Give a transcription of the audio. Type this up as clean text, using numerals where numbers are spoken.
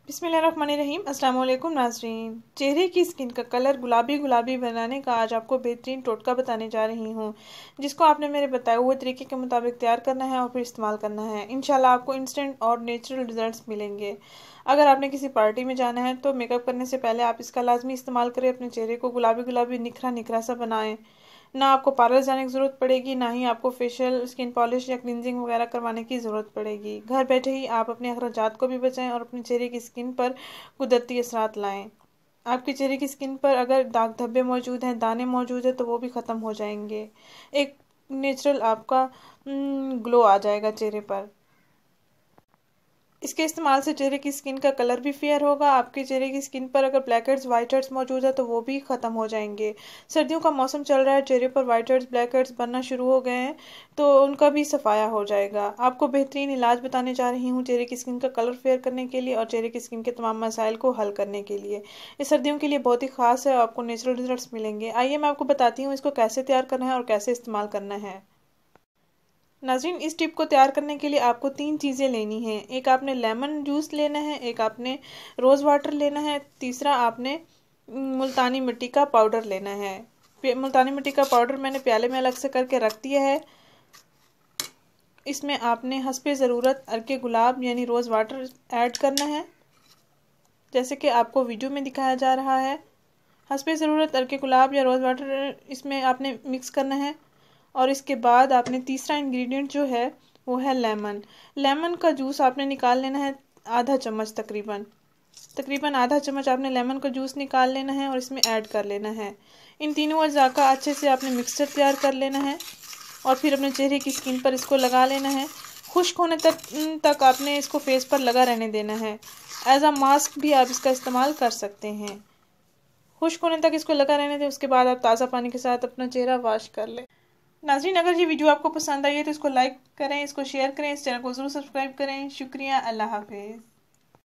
बिस्मिल्लाहिर्रहमानिर्रहीम। अस्सलाम वालेकुम नाज़रीन। चेहरे की स्किन का कलर गुलाबी गुलाबी बनाने का आज आपको बेहतरीन टोटका बताने जा रही हूँ, जिसको आपने मेरे बताए हुए तरीके के मुताबिक तैयार करना है और फिर इस्तेमाल करना है। इंशाल्लाह आपको इंस्टेंट और नेचुरल रिजल्ट्स मिलेंगे। अगर आपने किसी पार्टी में जाना है तो मेकअप करने से पहले आप इसका लाजमी इस्तेमाल करें। अपने चेहरे को गुलाबी गुलाबी निखरा निखरा सा बनाएं। ना आपको पार्लर जाने की ज़रूरत पड़ेगी, ना ही आपको फेशियल, स्किन पॉलिश या क्लिनजिंग वगैरह करवाने की ज़रूरत पड़ेगी। घर बैठे ही आप अपने अखराजात को भी बचाएं और अपने चेहरे की स्किन पर कुदरती असरात लाएं। आपके चेहरे की स्किन पर अगर दाग धब्बे मौजूद हैं, दाने मौजूद हैं, तो वो भी ख़त्म हो जाएंगे। एक नेचुरल आपका ग्लो आ जाएगा चेहरे पर। इसके इस्तेमाल से चेहरे की स्किन का कलर भी फेयर होगा। आपके चेहरे की स्किन पर अगर ब्लैक हेड्स, वाइट हेड्स मौजूद है तो वो भी ख़त्म हो जाएंगे। सर्दियों का मौसम चल रहा है, चेहरे पर वाइट हेड्स, ब्लैक हेड्स बनना शुरू हो गए हैं, तो उनका भी सफाया हो जाएगा। आपको बेहतरीन इलाज बताने जा रही हूँ चेहरे की स्किन का कलर फेयर करने के लिए और चेहरे की स्किन के तमाम मसाइल को हल करने के लिए। इस सर्दियों के लिए बहुत ही खास है, आपको नेचुरल रिजल्ट मिलेंगे। आइए मैं आपको बताती हूँ इसको कैसे तैयार करना है और कैसे इस्तेमाल करना है। नाज़रीन, इस टिप को तैयार करने के लिए आपको 3 चीज़ें लेनी हैं। एक आपने लेमन जूस लेना है, एक आपने रोज़ वाटर लेना है, तीसरा आपने मुल्तानी मिट्टी का पाउडर लेना है। मुल्तानी मिट्टी का पाउडर मैंने प्याले में अलग से करके रख दिया है। इसमें आपने हस्बे ज़रूरत अर्के गुलाब यानी रोज़ वाटर ऐड करना है, जैसे कि आपको वीडियो में दिखाया जा रहा है। हस्बे ज़रूरत अर्के गुलाब या रोज़ वाटर इसमें आपने मिक्स करना है। और इसके बाद आपने तीसरा इंग्रेडिएंट जो है वो है लेमन। लेमन का जूस आपने निकाल लेना है आधा चम्मच, तकरीबन आधा चम्मच आपने लेमन का जूस निकाल लेना है और इसमें ऐड कर लेना है। इन तीनों अज़ा का अच्छे से आपने मिक्सचर तैयार कर लेना है और फिर अपने चेहरे की स्किन पर इसको लगा लेना है। खुश्क होने तक आपने इसको फेस पर लगा रहने देना है। एज अ मास्क भी आप इसका इस्तेमाल कर सकते हैं। खुश्क होने तक इसको लगा रहने दें, उसके बाद आप ताज़ा पानी के साथ अपना चेहरा वॉश कर लें। नाज़रीन, अगर ये वीडियो आपको पसंद आई है तो इसको लाइक करें, इसको शेयर करें, इस चैनल को ज़रूर सब्सक्राइब करें। शुक्रिया। अल्लाह हाफिज़।